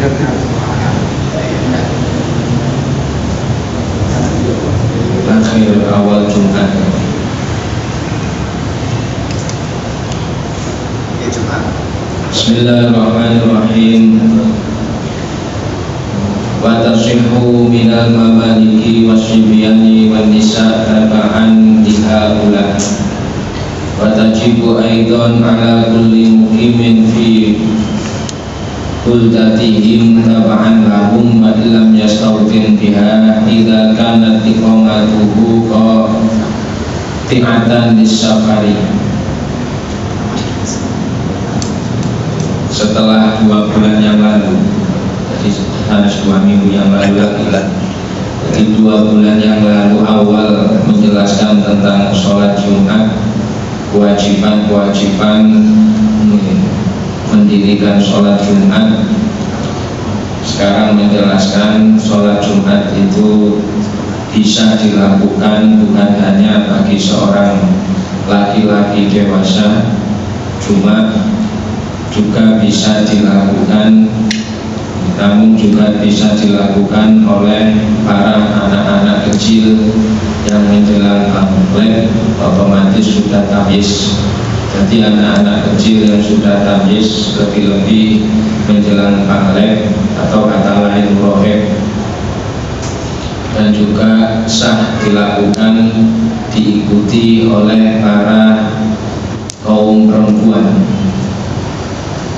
Akhir awal Jumat. Bismillahirrahmanirrahim. Wa tasihhu minal mamaliki wasyibyani wan nisa taba'an lihaula. Wa tajibu aidan ala kulli muqimin fi kultatihim taba'an lahum wa illam yastawtin biha idza kanat iqamatuhu qati'atan lis-safari. Setelah 2 bulan yang lalu, jadi harus 2 minggu yang lalu lagi lah. Jadi 2 bulan yang lalu awal menjelaskan tentang sholat Jumat, kewajiban mendirikan sholat Jumat. Sekarang menjelaskan sholat Jumat itu bisa dilakukan bukan hanya bagi seorang laki-laki dewasa, cuma juga bisa dilakukan, namun juga bisa dilakukan oleh para anak-anak kecil yang menjelang balik otomatis sudah tamyiz. Jadi anak-anak kecil yang sudah tamyiz lebih-lebih menjelang balik atau kata lain rohib, dan juga sah dilakukan diikuti oleh para kaum perempuan.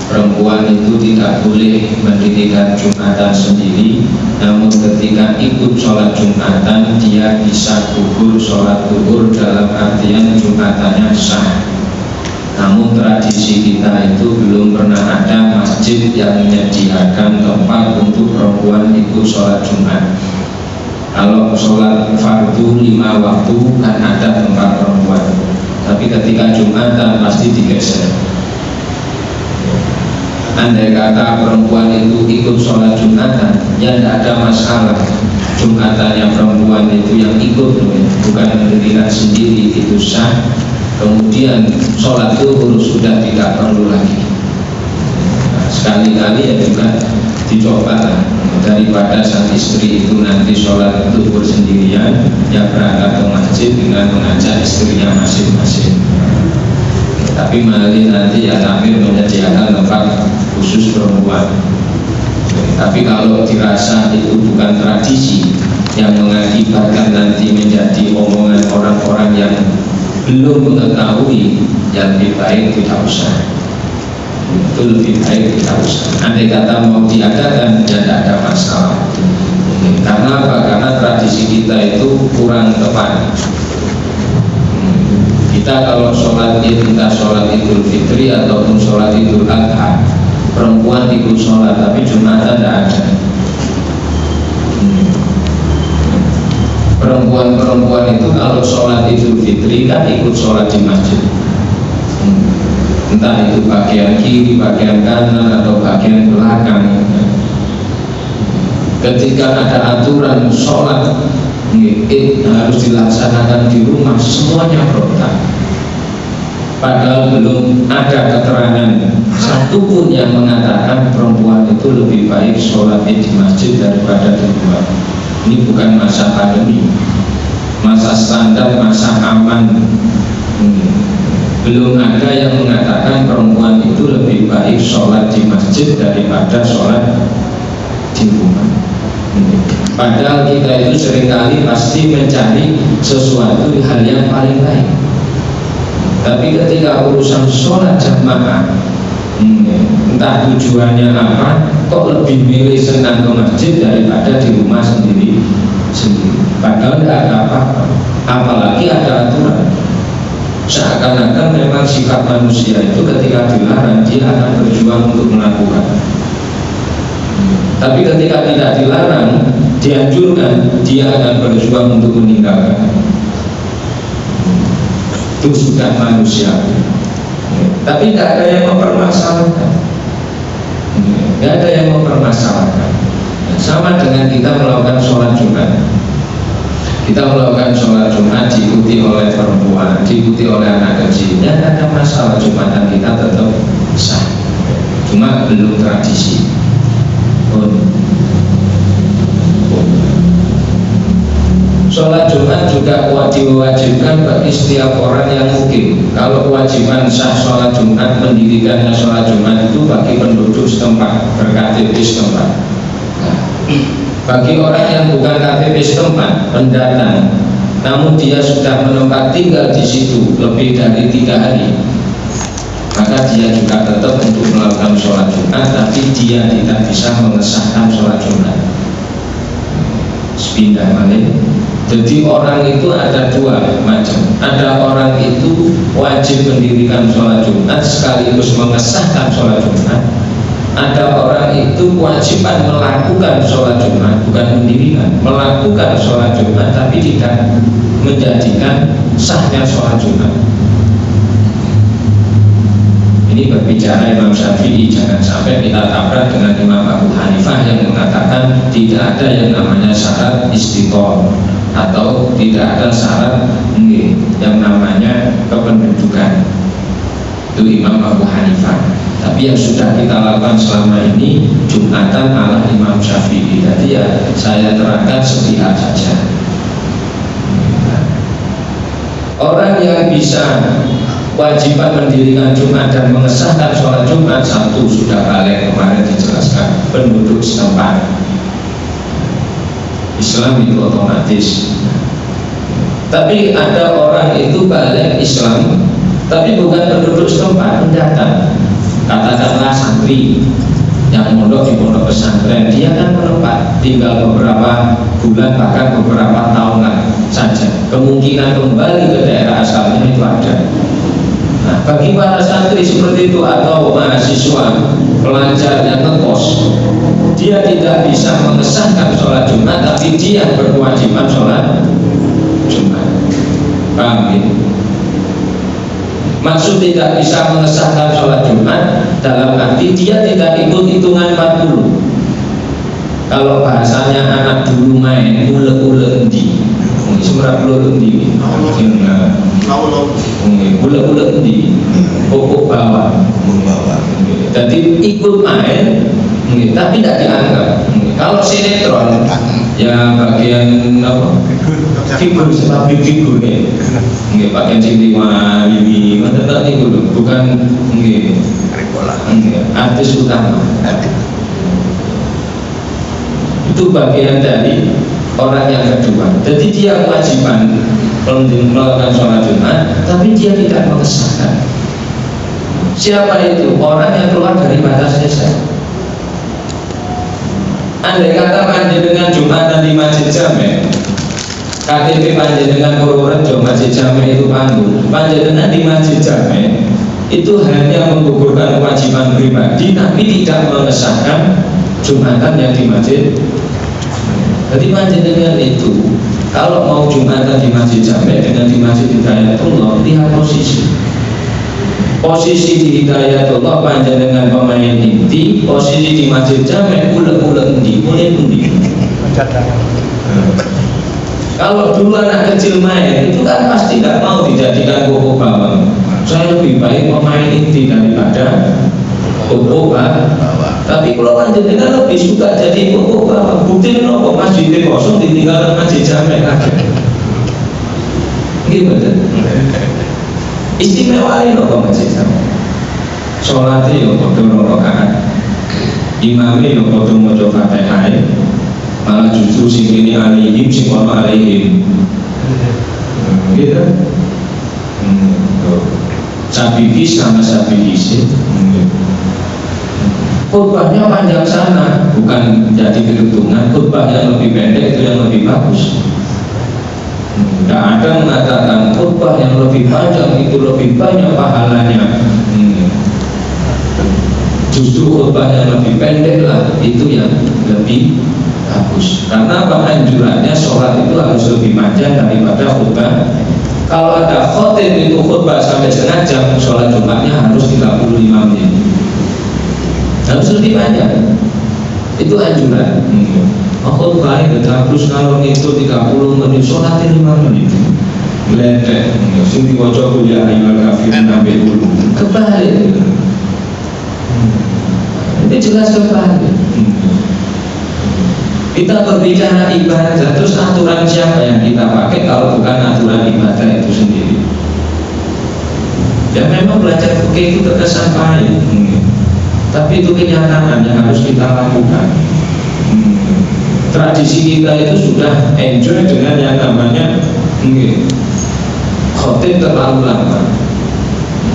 Perempuan itu tidak boleh mendirikan Jumatan sendiri, namun ketika ikut sholat Jumatan dia bisa gugur sholat gugur, dalam artian Jumatannya sah. Namun tradisi kita itu belum pernah ada masjid yang menyediakan tempat untuk perempuan ikut sholat Jumat. Kalau sholat fardu 5 waktu kan ada tempat perempuan, tapi ketika Jumatan pasti digeser. Andai kata perempuan itu ikut sholat Jumatan, ya tidak ada masalah. Jumatannya perempuan itu yang ikut, bukan mendirikan sendiri, itu sah. Kemudian sholat zuhur sudah tidak perlu lagi. Nah, sekali-kali ya juga dicoba, daripada sang istri itu nanti sholat zuhur sendirian, ya berangkat ke masjid dengan mengajak istrinya masing-masing. Tapi malah nanti ya takmir menyediakan tempat khusus perempuan. Tapi kalau dirasa itu bukan tradisi yang mengakibatkan nanti menjadi omongan orang-orang yang belum mengetahui, ya lebih baik tidak usah. Itu lebih baik tidak usah. Andai kata mau diadakan, ya tidak ada masalah. Karena apa? Karena tradisi kita itu kurang tepat. Kita kalau sholat Id, entah sholat Idul Fitri ataupun sholat Idul Adha, perempuan ikut sholat, tapi Jumatan tidak ada. Perempuan-perempuan itu kalau sholat Idul Fitri kan ikut sholat di masjid, entah itu bagian kiri, bagian kanan, atau bagian belakang. Ketika ada aturan sholat Id harus dilaksanakan di rumah, semuanya berontak. Padahal belum ada keterangan satupun yang mengatakan perempuan itu lebih baik sholat Id di masjid daripada di rumah. Ini bukan masa pandemi, masa standar, masa aman. Belum ada yang mengatakan perempuan itu lebih baik sholat di masjid daripada sholat di rumah. Padahal kita itu seringkali pasti mencari sesuatu hal yang paling baik. Tapi ketika urusan sholat jamaah, entah tujuannya apa, kok lebih milih senang ke masjid daripada di rumah sendiri. Padahal tidak ada apa-apa, apalagi ada aturan. Seakan-akan memang sifat manusia itu ketika dilarang dia akan berjuang untuk melakukan. Tapi ketika tidak dilarang, dianjurkan, dia akan berjuang untuk meninggalkan. Itu sudah manusia. Tapi tidak ada yang mempermasalahkan. Tidak ada yang mempermasalahkan. Sama dengan kita melakukan sholat Jumat. Kita melakukan sholat Jumat diikuti oleh perempuan, diikuti oleh anak kecil. Tidak ada masalah, Jumatan kita tetap sah. Cuma belum tradisi. Sholat Jumat juga diwajibkan bagi setiap orang yang mukim. Kalau kewajiban sah sholat Jumat, mendirikannya sholat Jumat itu bagi penduduk setempat, berKTP setempat. Bagi orang yang bukan KTP setempat, pendatang, namun dia sudah menetap tinggal di situ lebih dari 3 hari, maka dia juga tetap untuk melakukan sholat Jumat, tapi dia tidak bisa mengesahkan sholat Jumat. Sepindah balik. Jadi orang itu ada 2 macam. Ada orang itu wajib mendirikan sholat Jumat sekaligus mengesahkan sholat Jumat. Ada orang itu kewajiban melakukan sholat Jumat, bukan mendirikan, melakukan sholat Jumat tapi tidak menjadikan sahnya sholat Jumat. Ini berbicara Imam Syafi'i, jangan sampai kita tabrak dengan Imam Abu Hanifah yang mengatakan tidak ada yang namanya syarat istiqomah atau tidak ada syarat yang namanya kependudukan. Itu Imam Abu Hanifah. Tapi yang sudah kita lakukan selama ini Jumatan ala Imam Syafi'i. Jadi ya saya terangkan sepihak saja. Orang yang bisa kewajiban mendirikan Jumat dan mengesahkan sholat Jumat, 1 sudah balik, kemarin dijelaskan, penduduk setempat. Islam itu otomatis. Tapi ada orang itu balik Islam tapi bukan penduduk setempat, pendatang. Katakanlah santri yang mondok di pondok pesantren, dia kan menempat tinggal beberapa bulan bahkan beberapa tahunan saja, kemungkinan kembali ke daerah asalnya itu ada. Nah, bagi para santri seperti itu atau mahasiswa pelajar yang ngekos, dia tidak bisa mengesahkan sholat Jumat tapi dia berkewajiban sholat Jumat. Paham ya? Maksud tidak bisa mengesahkan sholat Jumat dalam arti dia tidak ikut hitungan 40. Kalau bahasanya anak dulu main ule-ule endi, semurah ule endi, ule endi, pokok bawah. Jadi ikut main, tapi tidak dianggap. Kalau sinetron, ya bagian apa? Figur sebagai figur ya, nggak pakai ciri wali, macam itu bukan artis utama. Itu bagian dari orang yang kedua. Jadi dia kewajiban melakukan sholat Jumat, tapi dia tidak mengesahkan. Siapa itu? Orang yang keluar dari batas desa. Andai kata panjenengan Jumatan di Masjid Jami', KTP panjenengan Purworejo, Masjid Jami' itu panjenengan di Masjid Jami' itu hanya menggugurkan kewajiban pribadi tapi tidak mengesahkan Jumatan yang di masjid. Jadi panjenengan itu kalau mau Jumatan di Masjid Jami' dengan di Masjid Hidayatullah, lihat posisi di Hidayatullah panjenengan pemain inti, posisi di Masjid Jami' ule-ule endi, mulai endi. Kalau dulu anak kecil main itu kan pasti nggak mau dijadikan koko bawang. Saya lebih baik pemain inti daripada koko bawang. Tapi kalau panjenengan lebih suka jadi koko bawang, bukti nopo masjidnya kosong ditinggalkan Masjid Jami' lagi. Gimana? Istimewa ini nopo Masjid Jami'. Sholatnya yo padha 2 rakaat. Imamnya yo padha maca Fatihah. Malah justru sing ini alihim, sing ono alihim. Gitu. Sabikis sama sabikis. Khutbahnya panjang sana, bukan jadi perhitungan. Khutbah yang lebih pendek itu yang lebih bagus. Tidak ada mengatakan khutbah yang lebih panjang itu lebih banyak pahalanya. Justru khutbah yang lebih pendek lah itu yang lebih bagus. Karena apa? Anjurannya sholat itu harus lebih panjang daripada khutbah. Kalau ada khotib itu khutbah sampai setengah jam, sholat Jumatnya harus 35 menit. Harus lebih panjang. Itu anjuran. Khutbah itu harus kalau itu 30 menit, sholat 5 menit. Meledek. Sing diwaca kuliah ayyuhal kafirun sampai dulu. Kebalik. Itu jelas kebalik. Kita berbicara ibadah, terus aturan siapa yang kita pakai kalau bukan aturan ibadah itu sendiri? Ya memang belajar fikih itu terkesan pahit, tapi itu kenyataan yang harus kita lakukan. Tradisi kita itu sudah enjoy dengan yang namanya khotib terlalu lama.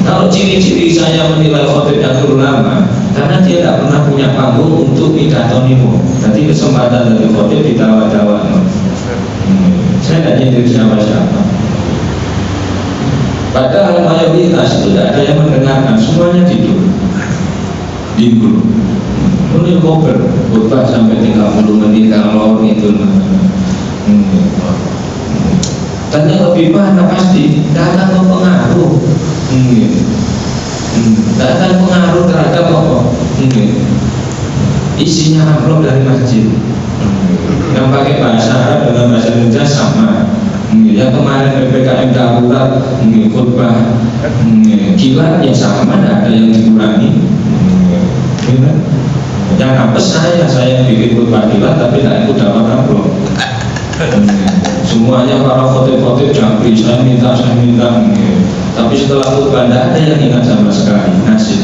Kalau ciri-ciri saya menilai khotib yang terlalu lama, karena dia tidak pernah punya panggung untuk pidato nimo. Nanti kesempatan dari khotib ditawa-tawa. Saya tidak nyindir siapa-siapa. Padahal mayoritas itu tidak ada yang mendengarkan, semuanya tidur. Ini koper, khutbah sampai 30 menit kalau itu. Dan yang lebih parah pasti tidak akan mempengaruh. Tidak akan pengaruh terhadap apa? Isinya amplop dari masjid. Yang pakai bahasa Arab dengan bahasa Indonesia sama. Yang kemarin PPKM darurat khutbah kilat ya sama, tidak ada yang dikurangi. Yang apes saya bikin khutbah kilat tapi tidak ikut dapat amplop. Semuanya para khotib-khotib jangkrik, saya minta. Tapi setelah khutbah tidak ada yang ingat sama sekali. Nasib.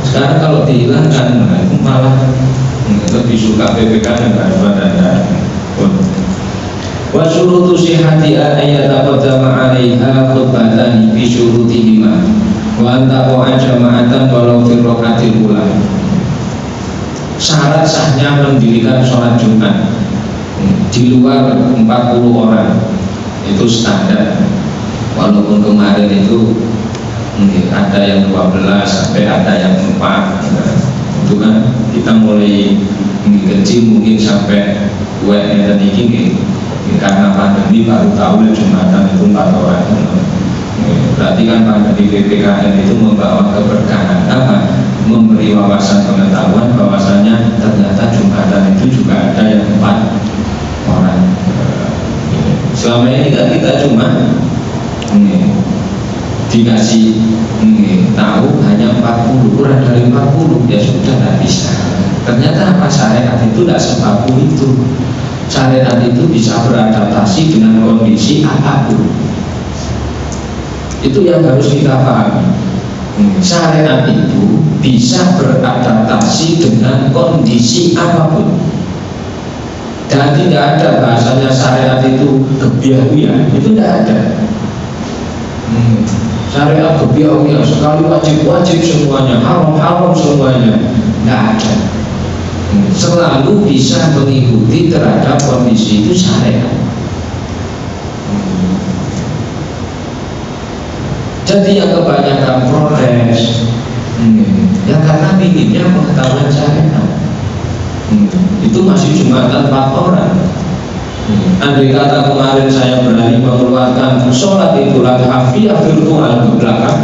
Sekarang kalau dihilangkan malah lebih suka PPKM daripada wa syurutu sihhati ayat taqaddama 'alaiha khutbatan bi syurutihima wa anta jama'atan walau fi raqatil ula. Syarat sahnya mendirikan sholat Jumat di luar 40 orang itu standar. Walaupun kemarin itu ada yang 12 sampai ada yang 4, itu kan kita mulai kecil mungkin sampai dan ini karena pandemi baru tahu Jumatan itu 4 orang. Berarti kan pandemi PPKM itu membawa keberkahan apa? Memberi wawasan pengetahuan bahwasanya ternyata Jumatan itu juga ada yang 4 orang. Selama ini kan kita cuma dikasih tahu hanya 40, kurang dari 40 ya sudah tidak bisa. Ternyata apa? Syariat itu tidak sebaku itu. Syariat itu bisa beradaptasi dengan kondisi apapun. Itu yang harus kita pahami. Syariat itu bisa beradaptasi dengan kondisi apapun. Dan tidak ada bahasanya syariat itu gebiah-gebiah, itu tidak ada. Syariat gebiah-gebiah sekali wajib-wajib semuanya, haram-haram semuanya, tidak ada. Selalu bisa mengikuti terhadap kondisi itu syariat. Jadi yang kebanyakan protes ya karena pinginnya pengetahuan syariat. Itu masih Jumatan 4 orang. Andai kata kemarin saya berani mengeluarkan sholat itulah hafiyah virtual ke belakang,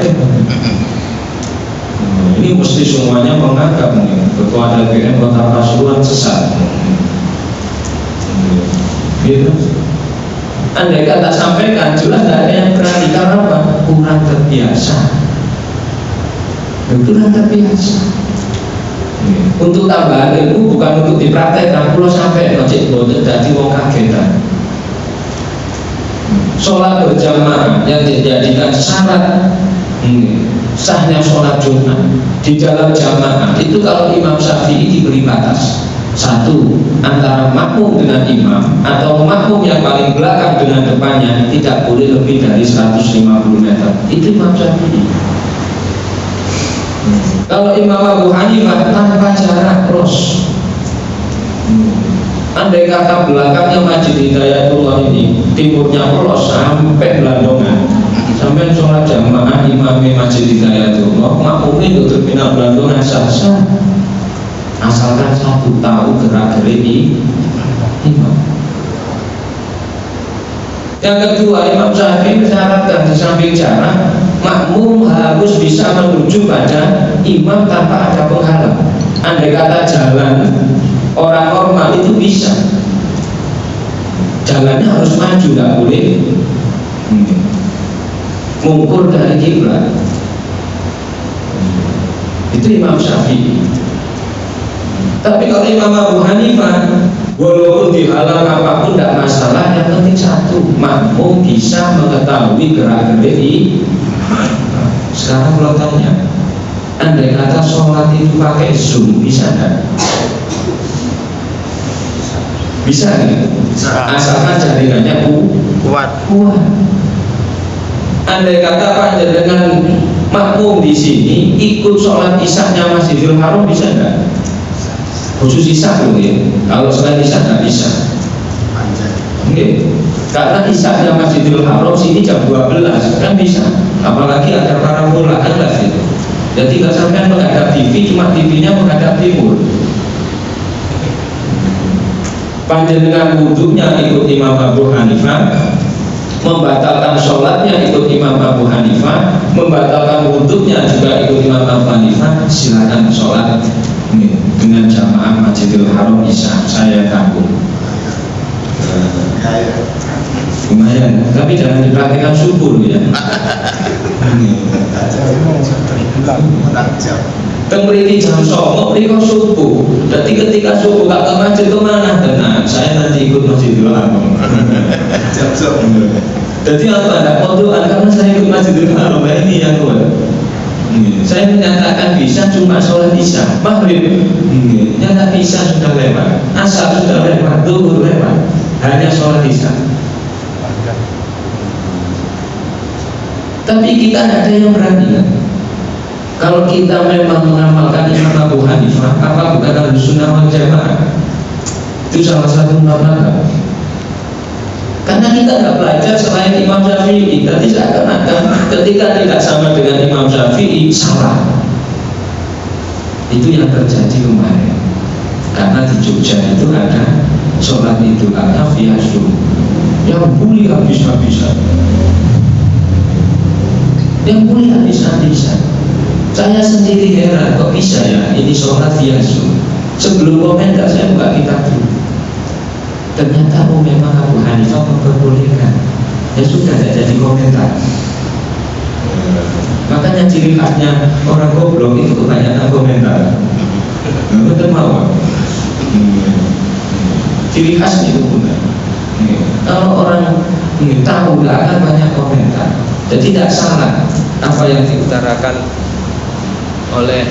ini mesti semuanya menganggap ketua DPM Kota Pasuruan sesat. Gitu. Andai kata sampaikan jelas tidak ada yang berani, karena apa? Kurang terbiasa. Kurang terbiasa. Untuk tambahan ilmu bukan untuk dipraktekkan. Kalau sampai masjid boten dadi wong kagetan. Sholat berjamaah yang dijadikan syarat sahnya sholat Jumat di dalam jamaah itu kalau Imam Syafi'i diberi batas. 1, antara makmum dengan imam atau makmum yang paling belakang dengan depannya tidak boleh lebih dari 150 meter. Itu Imam Syafi'i. Kalau Imam Abu Hanifah tanpa jarak cross. Andai kata belakangnya Masjid Hidayatullah ini timurnya cross sampai Belandongan, sampai sholat jamaah imamnya Masjid Hidayatullah, makmumnya itu terminal Belandongan sah-sah, asalkan 1 tahu gerak-gerik imam. Yang kedua, Imam Syafi'i mensyaratkan di samping jarak, makmum harus bisa menuju pada imam tanpa ada penghalang. Andai kata jalan orang normal itu bisa, jalannya harus maju, tidak boleh mungkur dari kiblat. Itu Imam Syafi'i. Tapi kalau Imam Abu Hanifah, walaupun dihalang apapun tidak masalah, yang penting satu, makmum bisa mengetahui gerak-gerik. Sekarang kalau tanya, andai kata sholat itu pakai Zoom, bisa nggak? Bisa nggak? Asalkan jaringannya kuat. Andai kata panjenengan makmum di sini ikut sholat isya-nya Masjidil Haram, bisa nggak? Khusus isya loh ya. Kalau selain isya nggak bisa. Karena isya-nya Masjidil Haram sini jam 12 kan bisa. Apalagi ada parabola kan nggak gitu. Jadi nggak sampai menghadap TV, cuma TV-nya menghadap timur. Panjenengan wudhunya ikut Imam Abu Hanifah, membatalkan sholatnya ikut Imam Abu Hanifah, membatalkan wudhunya juga ikut Imam Abu Hanifah, silakan sholat dengan jamaah Masjidil Haram isya. Saya takut lumayan, tapi jangan dipraktikkan subuh ya. Temriki jam 9 mereka subuh. Jadi ketika subuh gak ke masjid kemana? Tenang, saya nanti ikut Masjidil Haram. Jadi apa? Tidak mau doa karena saya ikut Masjidil Haram. Ini yang kuat. Saya menyatakan bisa cuma sholat isya, maghrib. Nyata bisa sudah lewat, asar sudah lewat, zuhur lewat, hanya sholat isya. Tapi kita tidak ada yang berani kan? Kalau kita memang mengamalkan Imam Abu Hanifah, apa bukan Ahlussunnah wal Jamaah? Itu salah satu mazhab. Karena kita nggak belajar selain Imam Syafi'i. Tadi seakan-akan ketika tidak sama dengan Imam Syafi'i salah. Itu yang terjadi kemarin. Karena di Jogja itu ada sholat Idul Adha via Zoom yang bully habis-habisan. Saya sendiri heran, kok bisa ya ini sholat via Zoom. Sebelum komentar saya buka kitab dulu. Ternyata memang Abu Hanifah memperbolehkan. Ya sudah, tidak jadi komentar. Makanya ciri khasnya orang goblok itu kebanyakan komentar. Betul mau? Ciri khasnya itu benar. Kalau orang tahu nggak akan banyak komentar. Jadi tidak salah apa yang diutarakan oleh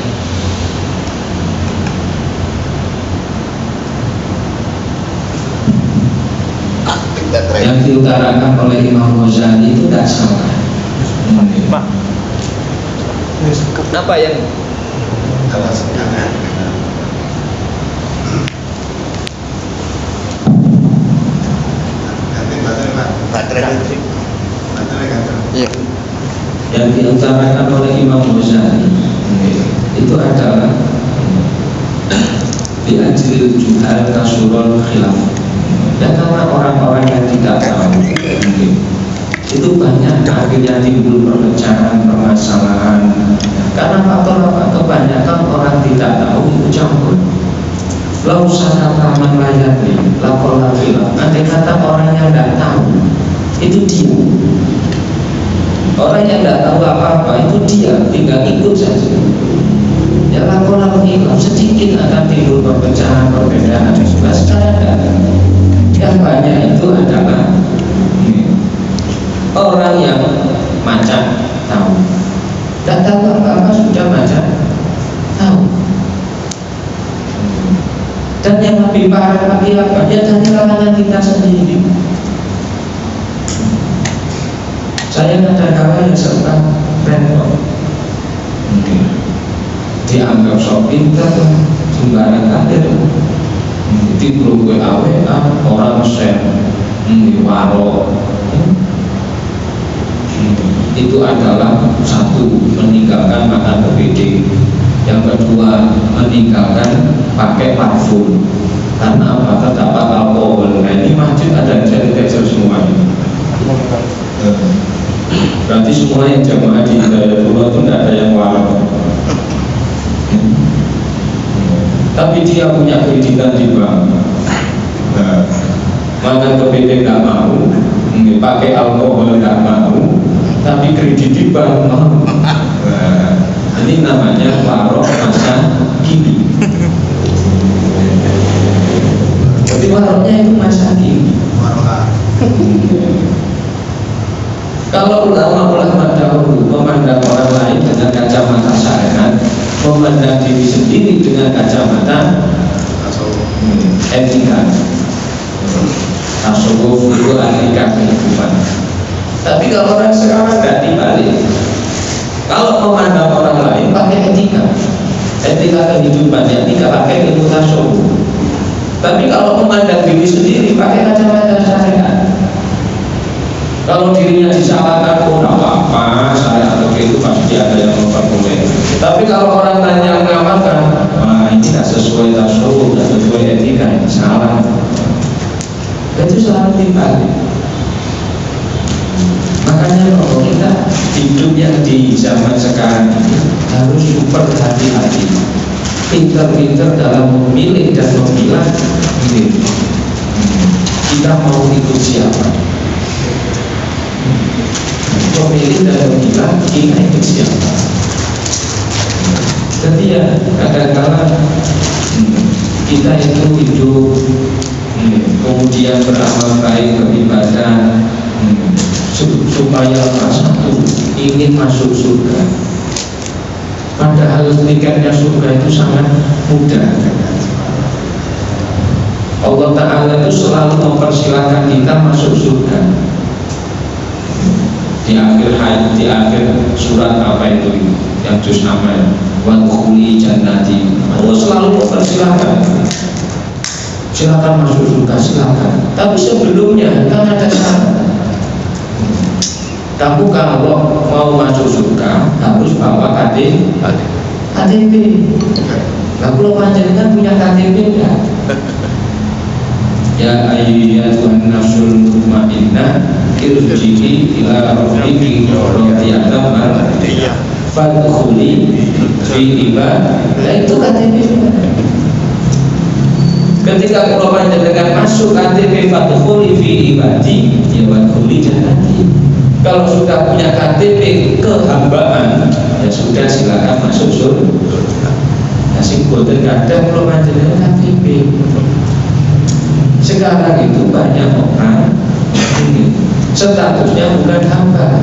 Imam Ghazali itu tidak salah. Apa yang yang diutarakan oleh Imam Ghazali itu adalah diajil juhal kasurul khilaf. Ya karena orang-orang yang tidak tahu itu banyak akhirnya timbul perpecahan, permasalahan. Karena faktor apa? Kebanyakan orang tidak tahu itu campur. Lau sakata man la yadri laqala khilaf. Andai kata orang yang tidak tahu itu dia. Orang yang tidak tahu apa-apa itu dia, tinggal ikut saja. Ya laqala khilaf, sedikit akan timbul perpecahan, perbedaan. Nah sekarang yang banyak itu adalah orang yang macam tahu, tidak tahu apa-apa sudah macam tahu. Dan yang lebih parah lagi apa? Ya dari kalangan kita sendiri. Saya ada kawan yang sempat random, dianggap sok pintar, sembarang kader. Di grup WA orang share waro. Itu adalah satu, meninggalkan makan kepiting. Yang kedua, meninggalkan pakai parfum. Karena apa? Terdapat alkohol. Nah ini masjid ada sanitizer semua. Berarti semua yang jamaah di Hidayatullah itu tidak ada yang waro. Tapi dia punya kreditan di bank. Nah, makan kepiting nggak mau, pakai alkohol nggak mau, tapi kredit di bank mau. Nah, ini namanya warok contohnya itu masa kini. Kalau ulama-ulama dahulu memandang orang lain dengan kacamata syariat, memandang diri sendiri dengan kacamata etika, tasawuf itu etika kehidupan. Tapi kalau orang sekarang nggak dibalik, kalau memandang orang lain pakai etika kehidupan, yang tidak pakai ilmu tasawuf. Tapi kalau memandang diri sendiri pakai kacamata syariat. Kalau dirinya disalahkan, oh tidak apa-apa, syariat itu pasti ada yang memperboleh. Tapi kalau orang lain yang mengamalkan, wah ini tidak sesuai tasawuf, tidak sesuai etika, ini salah. Itu selalu dibalik. Makanya kalau kita hidupnya di zaman sekarang ini harus super hati-hati, pintar-pintar dalam memilih dan memilah. Kita mau ikut siapa? Memilih dan memilah kita ikut siapa? Jadi ya kadang-kadang kita itu hidup, kemudian beramal baik, beribadah, supaya satu ingin masuk surga. Padahal tiketnya surga itu sangat mudah. Allah Ta'ala itu selalu mempersilahkan kita masuk surga. Di akhir surat apa itu yang juz namanya wadkhuli jannati, Allah selalu mempersilahkan, silakan masuk surga, silakan. Tapi sebelumnya kan ada syarat. Kamu kalau mau masuk surga harus bawa KTP. Nah, kalau panjenengan punya KTP enggak? Ya ayyuhan nafsul mutmainnah irji'i ila rabbiki radiyatan mardiyah fadkhuli fi ibadah. Nah, itu KTP. Ketika kalau panjenengan masuk KTP fadkhuli fi ibadi, ya fadkhuli jannati. Kalau sudah punya KTP kehambaan, ya sudah silakan masuk surga. Nasi boten kadang kalau panjenengan KTP. Sekarang itu banyak orang statusnya bukan hamba.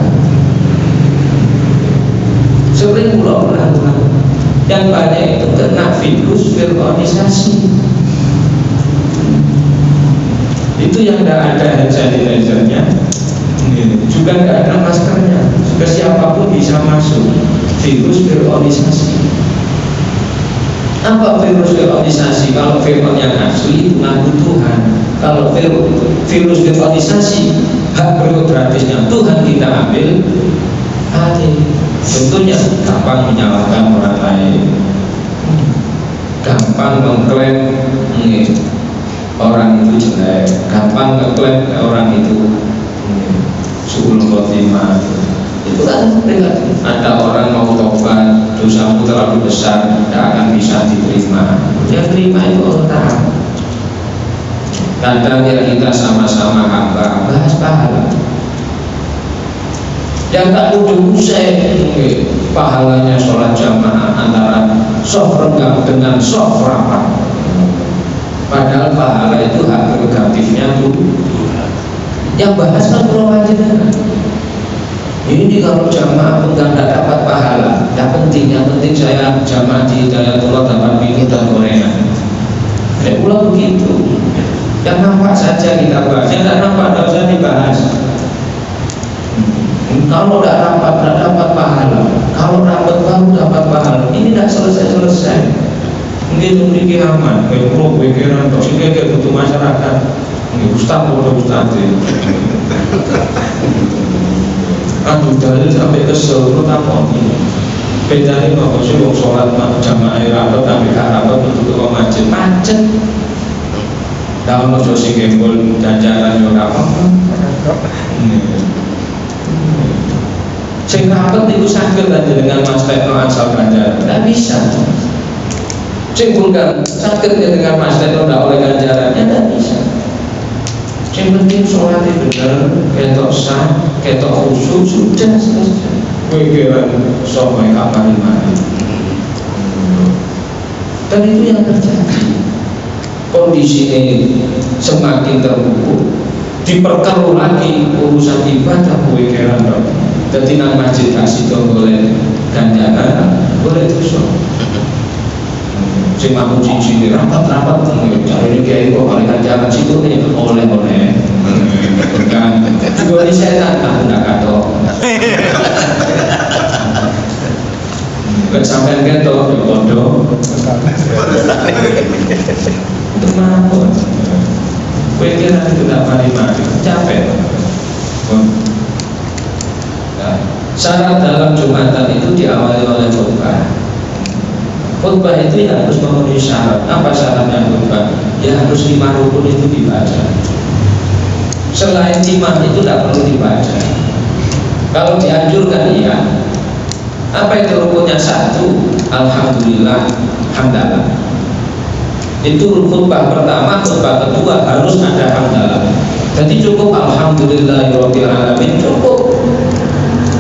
Sering ulang yang banyak itu kena virus virtualisasi. Itu yang tidak ada hand sanitizer-nya, juga tidak ada maskernya. Ke siapapun bisa masuk. Virus virtualisasi. Apa virus virtualisasi? Kalau virusnya asli mengaku Tuhan. Kalau virus virtualisasi, hak prerogatifnya Tuhan kita ambil alih. Tentunya gampang menyalahkan orang lain, gampang mengklaim orang itu jelek, gampang mengklaim orang itu suul khotimah. Itu kan ada orang mau tobat, dosamu terlalu besar, tidak akan bisa diterima. Yang terima itu Allah. Kadang ya kita sama-sama hamba, bahas pahala. Yang tak duduk usai pahalanya sholat jamaah antara soft renggang dengan soft rapat. Padahal pahala itu hak prerogatifnya tuh. Yang bahas kan perwajiban. Ini kalau jamaah pun tidak dapat pahala, tidak penting. Yang penting saya jamaah di Hidayatullah dapat minum dan gorengan. Pulang begitu. Yang nampak saja kita bahas, yang tidak nampak tidak usah dibahas. Kalau tidak dapat pahala. Kalau dapat baru dapat pahala. Ini tidak selesai. Mungkin memiliki aman. Pulau pikiran, kayak butuh masyarakat. Ustaz bodoh Ustaz. Aduh, dalil sampai kesel, lu takut ini. Bedanya apa sih wong sholat jamaah rapat tapi rapat untuk ke masjid macet. Kalau mau sing gembol jajaran yo apa? Sing rapat itu sakit aja dengan Mas Tekno asal ganjaran. Tidak bisa. Sing bukan sakitnya dengan Mas Tekno tidak oleh ganjarannya tidak bisa. Yang penting sholatnya benar, ketok sah, ketok khusyuk, sudah selesai. Pikiran somai kapan mari. Dan itu yang terjadi. kondisi ini semakin terpuruk, diperkeruh lagi urusan ibadah kowe keran dok. Dadi nang masjid kasih to boleh ganjaran, boleh dosa. Sing aku cici rapat-rapat cari kiai kok oleh ganjaran situ nih oleh-oleh. Kan juga di setan tak ndak katok. Sampai ketok di pondok untuk mabuk pikiran itu tidak mari-mari capek. Nah, syarat dalam Jumatan itu diawali oleh khutbah. Khutbah itu ya harus memenuhi syarat. Apa syaratnya khutbah? Ya harus 5 rukun itu dibaca. Selain 5 itu tidak perlu dibaca. Kalau dianjurkan ya. Apa itu rukunnya? 1, alhamdulillah, hamdalah. Itu khutbah pertama, khutbah kedua harus ada hamdalah. Jadi cukup alhamdulillahirabbil alamin, cukup.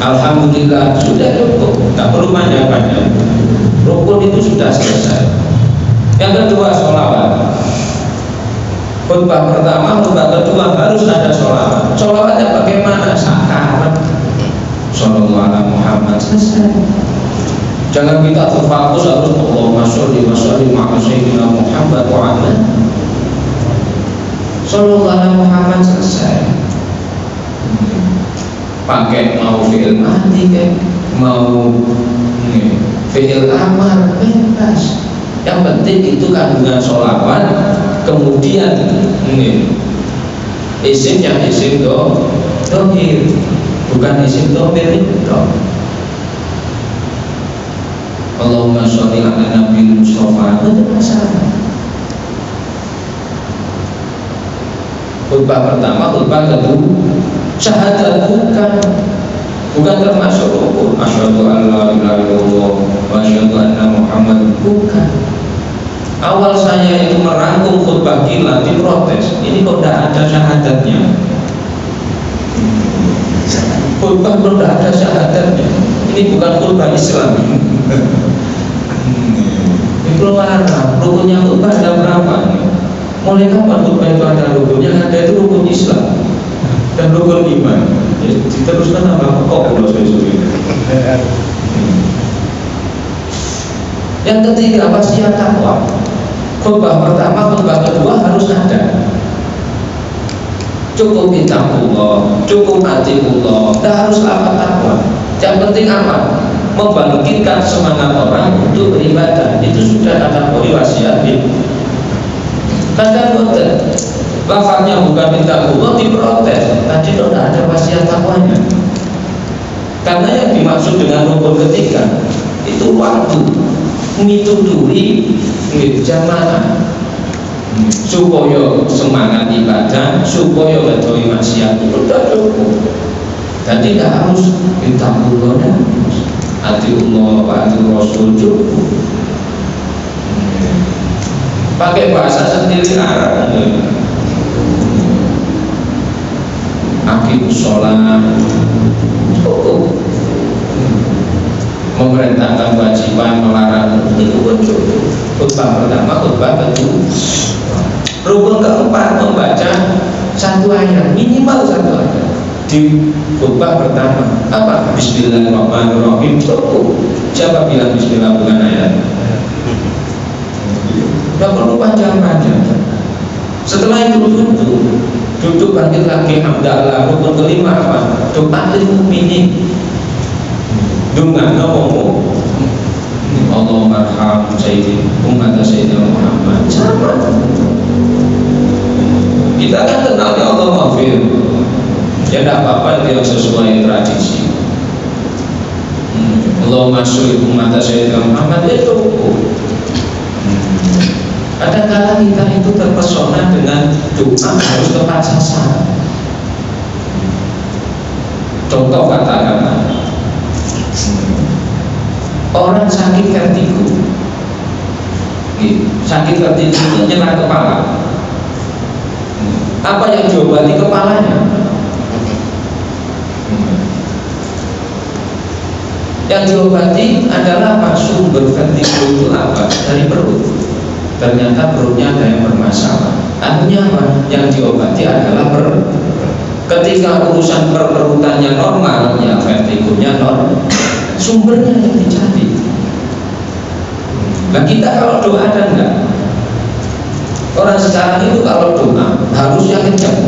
Alhamdulillah sudah cukup, tak perlu banyak-banyak. Rukun itu sudah selesai. Yang kedua sholawat. Khutbah pertama, khutbah kedua harus ada sholawat. Sholawatnya bagaimana? Sakarep. Sallallahu alaihi Muhammad, selesai. Jangan kita terfokus harus Allahumma sholli wa sallim ala sayyidina Muhammad wa ala Sallallahu alaihi Muhammad, selesai. Pakai mau fi'il mati kan, mau fi'il amar, bebas. Yang penting itu kandungan sholawat. Kemudian isimnya isim dohir, bukan isim domir itu dong. Allahumma sholli ala Nabi Mustafa, itu masalah. Khutbah pertama, khutbah kedua, syahadat bukan termasuk rukun. Asyhadu an la ilaha illallah wa asyhadu anna Muhammad, bukan. Awal saya itu merangkum khutbah gila, diprotes. Ini kok tidak ada syahadatnya. Khutbah kok tidak ada syahadatnya. Ini bukan khutbah Islam. Itu larang. Rukunnya khutbah ada berapa? Mulai kapan khutbah itu ada rukunnya? Ada itu rukun Islam dan rukun iman. Ya, diteruskan apa? Kok kalau sesuai. Yang ketiga wasiat takwa. Khutbah pertama, khutbah kedua harus ada. Cukup ittaqullah, cukup atiqullah, tidak harus lafaz takwa. Yang penting apa? Membangkitkan semangat orang untuk beribadah. Itu sudah kategori wasiat. Kadang betul lafaznya bukan ittaqullah, diprotes. Tadi tidak ada wasiat takwanya. Karena yang dimaksud dengan rukun ketiga itu waktu mituturi jamaah supaya semangat ibadah, supaya ngedoi maksiat itu sudah cukup. Jadi tidak harus ittaqullah, atiullah wa atiur rasul, cukup. Pakai bahasa sendiri Arab, aqimus sholat, cukup. Memerintahkan kewajiban, melarang, itu pun cukup. Khutbah pertama, khutbah kedua. Rukun keempat, membaca 1 ayat, minimal 1 ayat di khutbah pertama. Apa? Bismillahirrahmanirrahim, cukup. Siapa bilang bismillah bukan ayat? Tidak perlu panjang-panjang. Setelah itu duduk bangkit lagi, hamdalah. Rukun kelima apa? Doa lil mukminin. Dungan ngomong Allahumma arham sayyidina umat sayyidina Muhammad. Sama. Kita kan kenal ya Allah maafir. Ya tidak apa-apa yang sesuai tradisi. Allahumma sholli umat sayyidina Muhammad, ya cukup. Kadang-kadang kita itu terpesona dengan doa harus tepat sasaran. Contoh katakanlah orang sakit vertigo, sakit vertigo itu nyerang kepala. Apa yang diobati kepalanya? Yang diobati adalah apa? Sumber vertigo itu apa? Dari perut. ternyata perutnya ada yang bermasalah. Akhirnya apa? Yang diobati adalah ketika urusan perutannya normal, ya vertigonya normal, sumbernya yang dicari. Nah kita kalau doa ada enggak? Orang sekarang itu kalau doa harusnya kencang.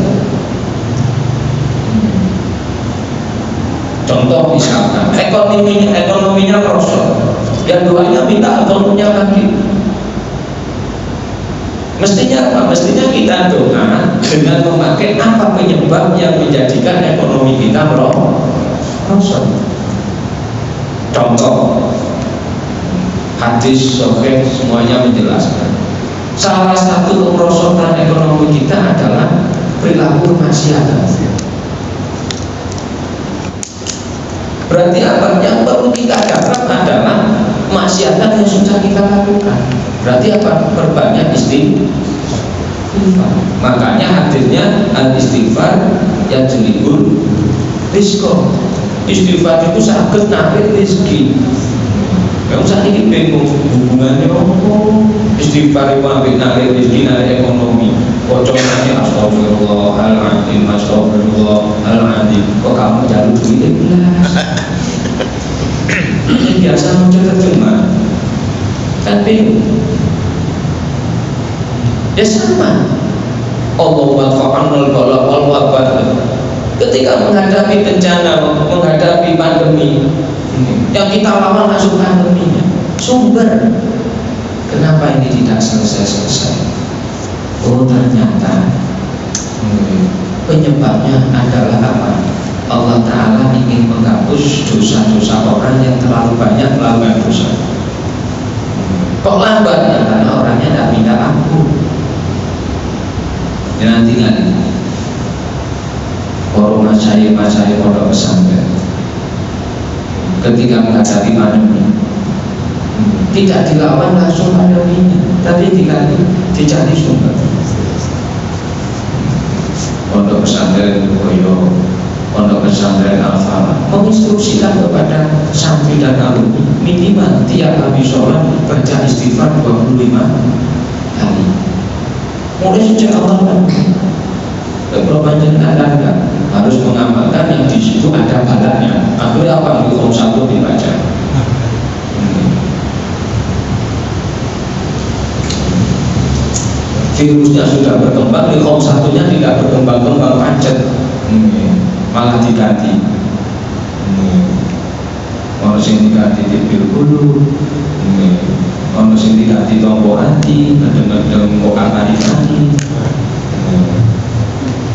Contoh misalkan ekonominya merosot, yang doanya minta ekonominya lagi. Mestinya apa? Mestinya kita doa dengan memakai apa penyebab yang menjadikan ekonomi kita merosot. Contoh hadis sahih semuanya menjelaskan. Salah satu kemerosotan ekonomi kita adalah perilaku maksiat. Berarti apa? Yang perlu kita dapat adalah maksiatan yang sudah kita lakukan. Berarti apa? Perbanyak istighfar. Makanya hadirnya al-istighfar yang jelibul rizqo. Istighfar itu sakit narik rezeki. Yang saat ini bingung hubungannya istighfar itu ambil narik rezeki, narik ekonomi. Bocorannya astagfirullahaladzim, astagfirullahaladzim. Kok kamu jalur duit belas? Ini biasa muncul terjemah. Kan bingung. Ya sama. Allahumma fa'anul balak wal wabah. Ketika menghadapi bencana, menghadapi pandemi, yang kita lawan masuk pandeminya, sumber kenapa ini tidak selesai-selesai? Oh ternyata penyebabnya adalah apa? Allah Ta'ala ingin menghapus dosa-dosa orang yang terlalu banyak melakukan dosa. Kok lambat? Karena orangnya tidak minta ampun. Ya nanti orang masyayikh pondok pesantren ketika menghadapi pandemi tidak dilawan langsung pandeminya, tapi dicari sumber. Pondok pesantren Boyo, pondok pesantren Al-Falah menginstruksikan kepada santri dan alumni minimal tiap habis sholat baca istighfar 25 kali. Mulai sejak awal Panjenengan Anda harus mengamalkan yang di situ ada balannya. Akhirnya apa? Hukum satu dibaca. Virusnya sudah berkembang, hukum satunya tidak berkembang-kembang pancet, malah diganti. Ono sing diganti tipil bulu, ono sing diganti tombol hati, kadang-kadang kok kari-kari.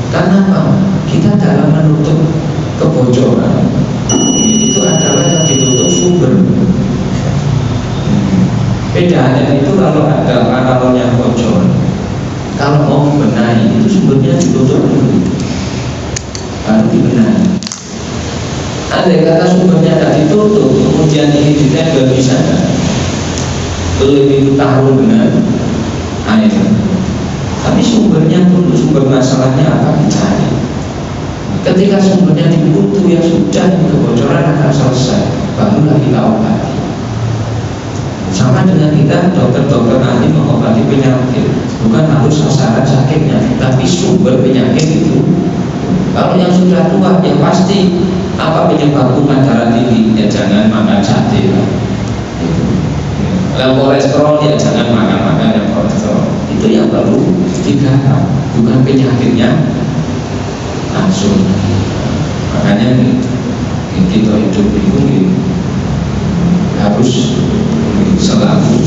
Karena apa? Kita dalam menutup kebocoran itu adalah yang ditutup sumber. Bedanya itu kalau ada kanalnya bocor, kalau mau membenahi itu sumbernya ditutup dulu, baru dibenahi. Andai kata sumbernya tidak ditutup, kemudian ini ditempel di sana, lebih taruh benar air. Tapi sumbernya dulu, sumber masalahnya apa dicari. Ketika sumbernya dibutuh, ya sudah, kebocoran akan selesai, barulah kita obati. Sama dengan kita dokter-dokter ahli mengobati penyakit, bukan harus sasaran sakitnya, tapi sumber penyakit itu. Kalau yang sudah tua, ya pasti apa penyebab kuman darah tinggi, ya jangan makan sate. Kalau kolesterol, ya jangan makan yang kolesterol. Itu yang perlu digarap, bukan penyakitnya langsung. Makanya kita hidup itu harus selalu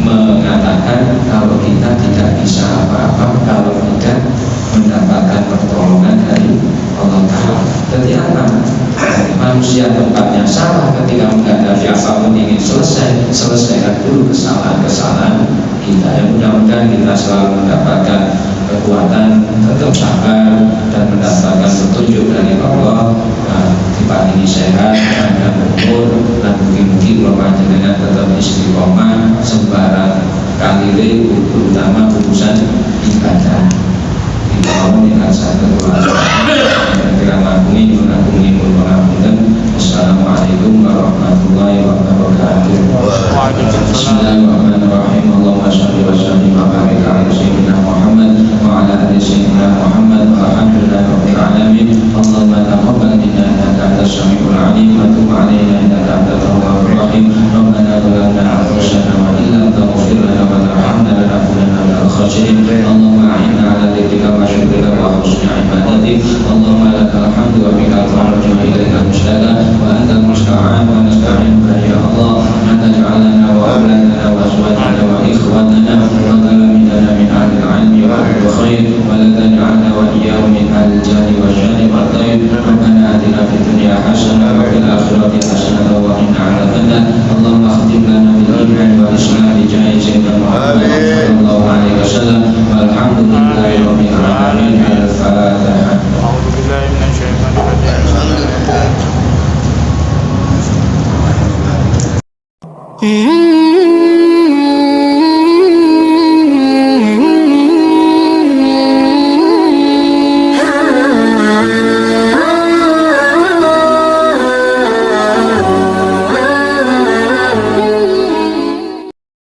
mengatakan kalau kita tidak bisa apa-apa kalau tidak mendapatkan pertolongan dari Allah Ta'ala. Jadi apa? Manusia tempatnya salah ketika menghadapi apapun ingin selesaikan dulu kesalahan-kesalahan kita. Yang mudah-mudahan kita selalu mendapatkan kekuatan, tetap sabar dan mendapatkan petunjuk dari Allah, diparingi sehat, panjang umur, dan mungkin-mungkin kalau panjenengan tetap istiqomah sembarang kalire, terutama urusan ibadah. Dibawah yang rasa keluarga dan kiramakuni mengagungi mengagunkan. Assalamualaikum warahmatullahi wabarakatuh. Bismillahirrahmanirrahim. Allahumma sholli Mm-hmm.